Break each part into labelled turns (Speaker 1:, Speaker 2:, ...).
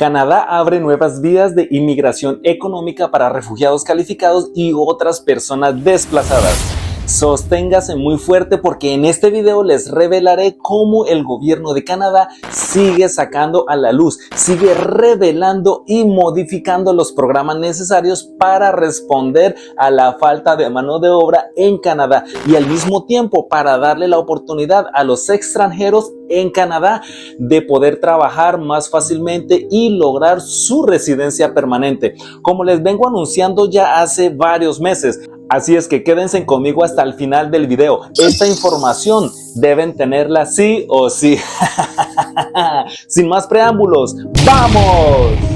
Speaker 1: Canadá abre nuevas vías de inmigración económica para refugiados calificados y otras personas desplazadas. Sosténgase muy fuerte porque en este video les revelaré cómo el gobierno de Canadá sigue sacando a la luz, sigue revelando y modificando los programas necesarios para responder a la falta de mano de obra en Canadá y al mismo tiempo para darle la oportunidad a los extranjeros en Canadá de poder trabajar más fácilmente y lograr su residencia permanente, como les vengo anunciando ya hace varios meses. Así es que quédense conmigo hasta el final del video. Esta información deben tenerla sí o sí. Sin más preámbulos, ¡vamos!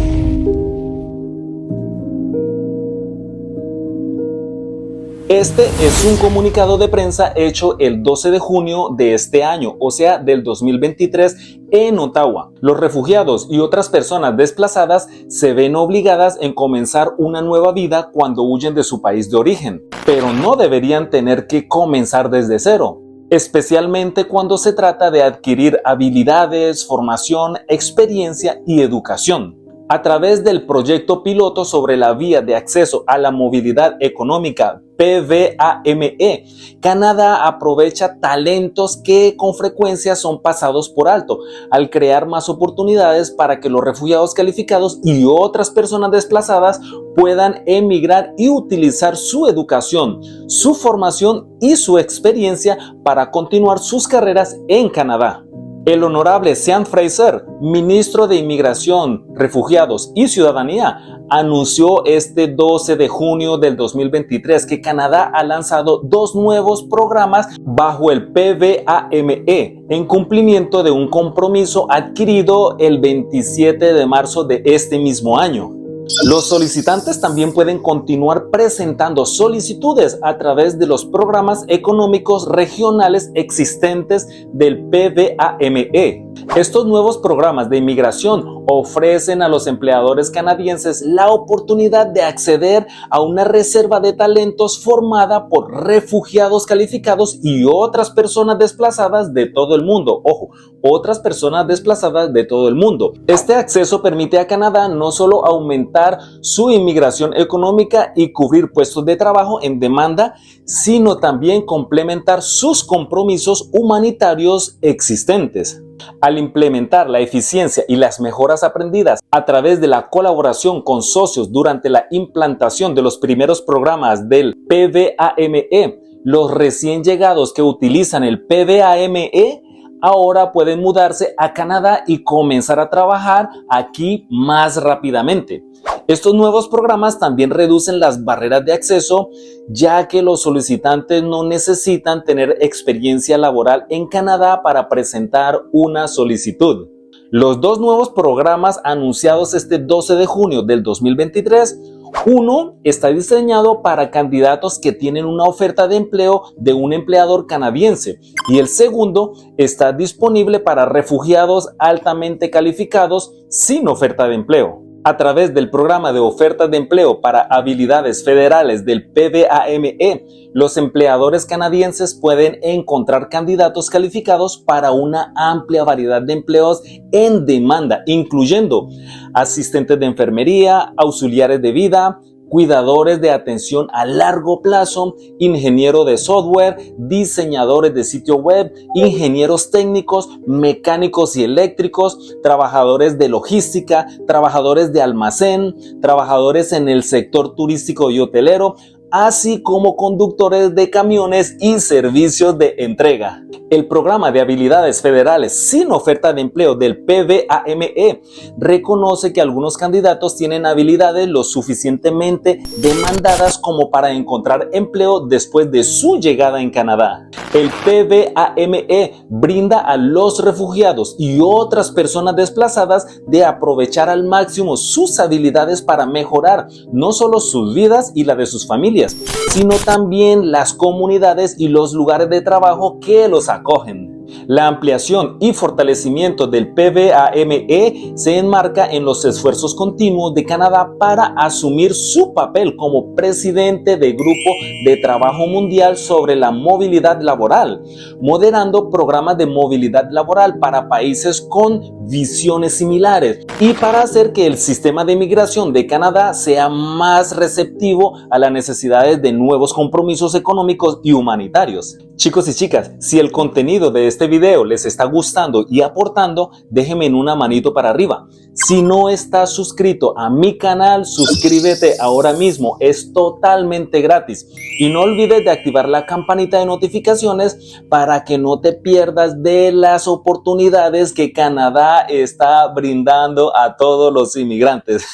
Speaker 1: Este es un comunicado de prensa hecho el 12 de junio de este año, o sea, del 2023, en Ottawa. Los refugiados y otras personas desplazadas se ven obligadas en comenzar una nueva vida cuando huyen de su país de origen, pero no deberían tener que comenzar desde cero, especialmente cuando se trata de adquirir habilidades, formación, experiencia y educación. A través del proyecto piloto sobre la vía de acceso a la movilidad económica PVAME, Canadá aprovecha talentos que con frecuencia son pasados por alto al crear más oportunidades para que los refugiados calificados y otras personas desplazadas puedan emigrar y utilizar su educación, su formación y su experiencia para continuar sus carreras en Canadá. El honorable Sean Fraser, ministro de Inmigración, Refugiados y Ciudadanía, anunció este 12 de junio del 2023 que Canadá ha lanzado dos nuevos programas bajo el PVAME en cumplimiento de un compromiso adquirido el 27 de marzo de este mismo año. Los solicitantes también pueden continuar presentando solicitudes a través de los programas económicos regionales existentes del PVAME. Estos nuevos programas de inmigración ofrecen a los empleadores canadienses la oportunidad de acceder a una reserva de talentos formada por refugiados calificados y otras personas desplazadas de todo el mundo. Ojo, otras personas desplazadas de todo el mundo. Este acceso permite a Canadá no solo aumentar su inmigración económica y cubrir puestos de trabajo en demanda, sino también complementar sus compromisos humanitarios existentes. Al implementar la eficiencia y las mejoras aprendidas a través de la colaboración con socios durante la implantación de los primeros programas del PVAME, los recién llegados que utilizan el PVAME ahora pueden mudarse a Canadá y comenzar a trabajar aquí más rápidamente. Estos nuevos programas también reducen las barreras de acceso, ya que los solicitantes no necesitan tener experiencia laboral en Canadá para presentar una solicitud. Los dos nuevos programas anunciados este 12 de junio del 2023, uno está diseñado para candidatos que tienen una oferta de empleo de un empleador canadiense y el segundo está disponible para refugiados altamente calificados sin oferta de empleo. A través del programa de ofertas de empleo para habilidades federales del PVAME, los empleadores canadienses pueden encontrar candidatos calificados para una amplia variedad de empleos en demanda, incluyendo asistentes de enfermería, auxiliares de vida, cuidadores de atención a largo plazo, ingeniero de software, diseñadores de sitio web, ingenieros técnicos, mecánicos y eléctricos, trabajadores de logística, trabajadores de almacén, trabajadores en el sector turístico y hotelero, así como conductores de camiones y servicios de entrega. El programa de habilidades federales sin oferta de empleo del PVAME reconoce que algunos candidatos tienen habilidades lo suficientemente demandadas como para encontrar empleo después de su llegada en Canadá. El PVAME brinda a los refugiados y otras personas desplazadas de aprovechar al máximo sus habilidades para mejorar no solo sus vidas y la de sus familias, sino también las comunidades y los lugares de trabajo que los acogen. La ampliación y fortalecimiento del PVAME se enmarca en los esfuerzos continuos de Canadá para asumir su papel como presidente del Grupo de Trabajo Mundial sobre la Movilidad Laboral, moderando programas de movilidad laboral para países con visiones similares y para hacer que el sistema de migración de Canadá sea más receptivo a las necesidades de nuevos compromisos económicos y humanitarios. Chicos y chicas, si el contenido de este video les está gustando y aportando, déjenme una manito para arriba. Si no estás suscrito a mi canal, suscríbete ahora mismo, es totalmente gratis. Y no olvides de activar la campanita de notificaciones para que no te pierdas de las oportunidades que Canadá está brindando a todos los inmigrantes.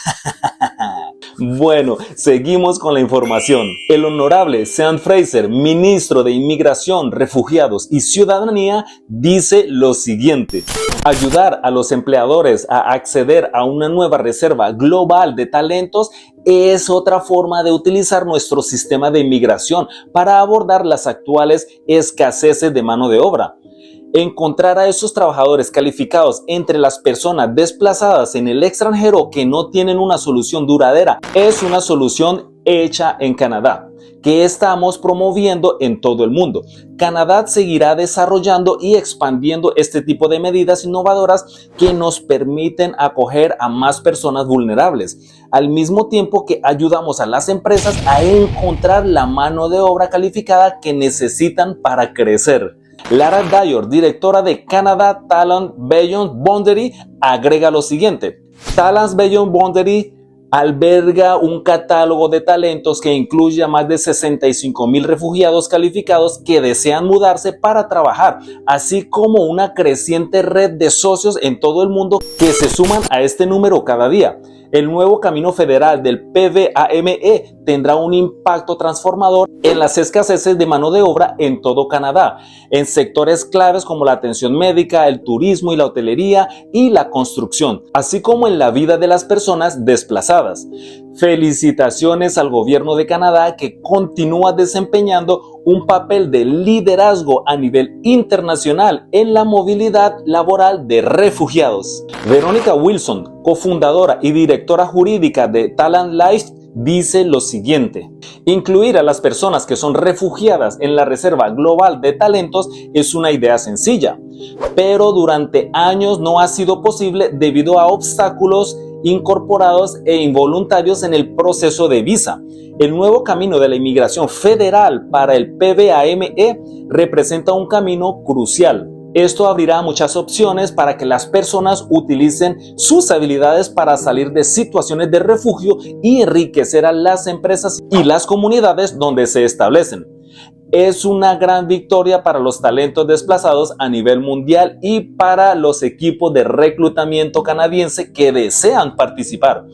Speaker 1: Bueno, seguimos con la información. El honorable Sean Fraser, ministro de Inmigración, Refugiados y Ciudadanía, dice lo siguiente: ayudar a los empleadores a acceder a una nueva reserva global de talentos es otra forma de utilizar nuestro sistema de inmigración para abordar las actuales escaseces de mano de obra. Encontrar a esos trabajadores calificados entre las personas desplazadas en el extranjero que no tienen una solución duradera es una solución hecha en Canadá, que estamos promoviendo en todo el mundo. Canadá seguirá desarrollando y expandiendo este tipo de medidas innovadoras que nos permiten acoger a más personas vulnerables, al mismo tiempo que ayudamos a las empresas a encontrar la mano de obra calificada que necesitan para crecer. Lara Dyer, directora de Canada Talent Beyond Boundary, agrega lo siguiente: Talent Beyond Boundary alberga un catálogo de talentos que incluye a más de 65,000 refugiados calificados que desean mudarse para trabajar, así como una creciente red de socios en todo el mundo que se suman a este número cada día. El nuevo camino federal del PVAME tendrá un impacto transformador en las escaseces de mano de obra en todo Canadá, en sectores claves como la atención médica, el turismo y la hotelería y la construcción, así como en la vida de las personas desplazadas. Felicitaciones al gobierno de Canadá, que continúa desempeñando un papel de liderazgo a nivel internacional en la movilidad laboral de refugiados. Verónica Wilson, cofundadora y directora jurídica de Talent Life, dice lo siguiente: incluir a las personas que son refugiadas en la Reserva Global de Talentos es una idea sencilla, pero durante años no ha sido posible debido a obstáculos incorporados e involuntarios en el proceso de visa. El nuevo camino de la inmigración federal para el PVAME representa un camino crucial. Esto abrirá muchas opciones para que las personas utilicen sus habilidades para salir de situaciones de refugio y enriquecer a las empresas y las comunidades donde se establecen. Es una gran victoria para los talentos desplazados a nivel mundial y para los equipos de reclutamiento canadiense que desean participar.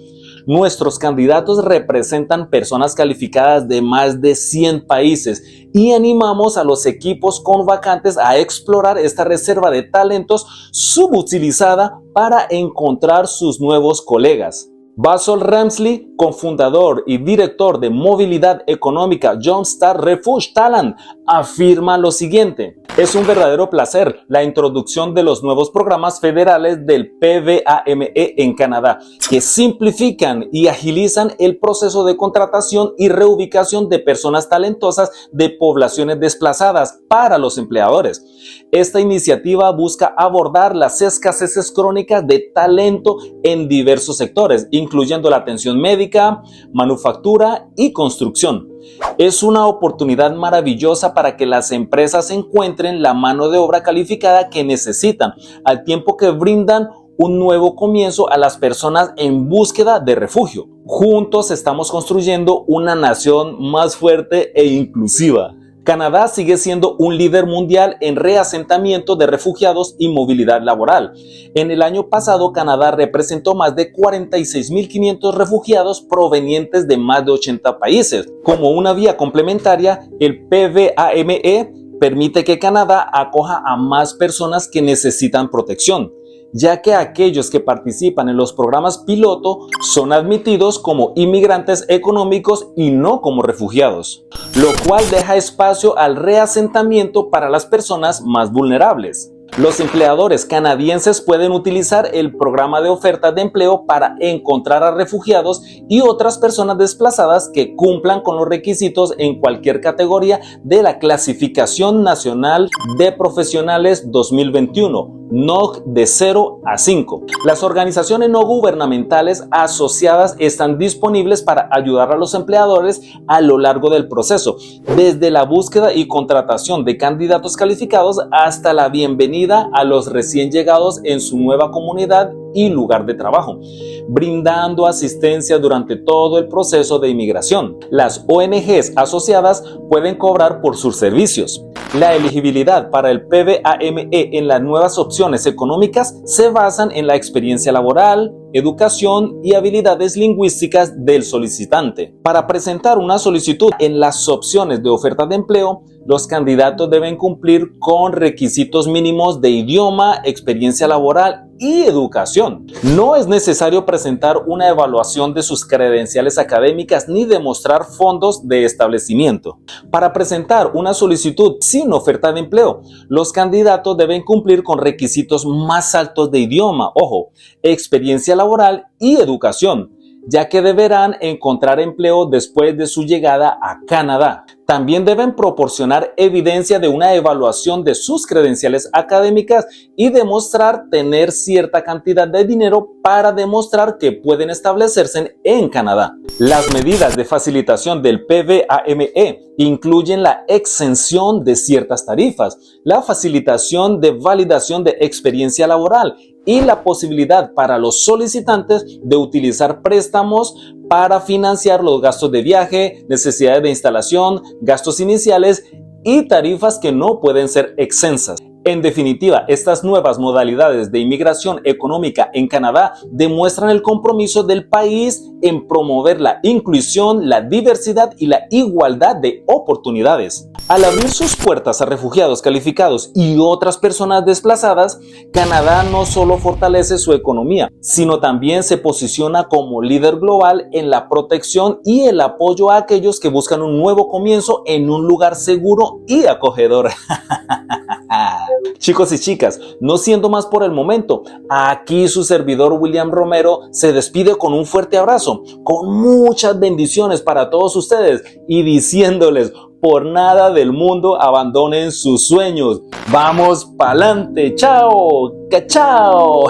Speaker 1: Nuestros candidatos representan personas calificadas de más de 100 países y animamos a los equipos con vacantes a explorar esta reserva de talentos subutilizada para encontrar sus nuevos colegas. Basil Ramsley, cofundador y director de movilidad económica Jumpstart Refuge Talent, afirma lo siguiente: es un verdadero placer la introducción de los nuevos programas federales del PVAME en Canadá, que simplifican y agilizan el proceso de contratación y reubicación de personas talentosas de poblaciones desplazadas para los empleadores. Esta iniciativa busca abordar las escaseces crónicas de talento en diversos sectores, incluyendo la atención médica, manufactura y construcción. Es una oportunidad maravillosa para que las empresas encuentren la mano de obra calificada que necesitan, al tiempo que brindan un nuevo comienzo a las personas en búsqueda de refugio. Juntos estamos construyendo una nación más fuerte e inclusiva. Canadá sigue siendo un líder mundial en reasentamiento de refugiados y movilidad laboral. En el año pasado, Canadá representó más de 46,500 refugiados provenientes de más de 80 países. Como una vía complementaria, el PVAME permite que Canadá acoja a más personas que necesitan protección. ya que aquellos que participan en los programas piloto son admitidos como inmigrantes económicos y no como refugiados, lo cual deja espacio al reasentamiento para las personas más vulnerables. Los empleadores canadienses pueden utilizar el programa de oferta de empleo para encontrar a refugiados y otras personas desplazadas que cumplan con los requisitos en cualquier categoría de la Clasificación Nacional de Profesionales 2021. NOC de 0 a 5. Las organizaciones no gubernamentales asociadas están disponibles para ayudar a los empleadores a lo largo del proceso, desde la búsqueda y contratación de candidatos calificados hasta la bienvenida a los recién llegados en su nueva comunidad y lugar de trabajo, brindando asistencia durante todo el proceso de inmigración. Las ONGs asociadas pueden cobrar por sus servicios. La elegibilidad para el PVAME en las nuevas opciones económicas se basan en la experiencia laboral, educación y habilidades lingüísticas del solicitante. Para presentar una solicitud en las opciones de oferta de empleo, los candidatos deben cumplir con requisitos mínimos de idioma, experiencia laboral y educación. No es necesario presentar una evaluación de sus credenciales académicas ni demostrar fondos de establecimiento. Para presentar una solicitud sin oferta de empleo, los candidatos deben cumplir con requisitos más altos de idioma, experiencia laboral y educación, ya que deberán encontrar empleo después de su llegada a Canadá. También deben proporcionar evidencia de una evaluación de sus credenciales académicas y demostrar tener cierta cantidad de dinero para demostrar que pueden establecerse en Canadá. Las medidas de facilitación del PVAME incluyen la exención de ciertas tarifas, la facilitación de validación de experiencia laboral y la posibilidad para los solicitantes de utilizar préstamos para financiar los gastos de viaje, necesidades de instalación, gastos iniciales y tarifas que no pueden ser exensas. En definitiva, estas nuevas modalidades de inmigración económica en Canadá demuestran el compromiso del país en promover la inclusión, la diversidad y la igualdad de oportunidades. Al abrir sus puertas a refugiados calificados y otras personas desplazadas, Canadá no solo fortalece su economía, sino también se posiciona como líder global en la protección y el apoyo a aquellos que buscan un nuevo comienzo en un lugar seguro y acogedor. Chicos y chicas, no siendo más por el momento, aquí su servidor William Romero se despide con un fuerte abrazo, con muchas bendiciones para todos ustedes y diciéndoles: por nada del mundo abandonen sus sueños. ¡Vamos pa'lante! ¡Chao! ¡Cachao!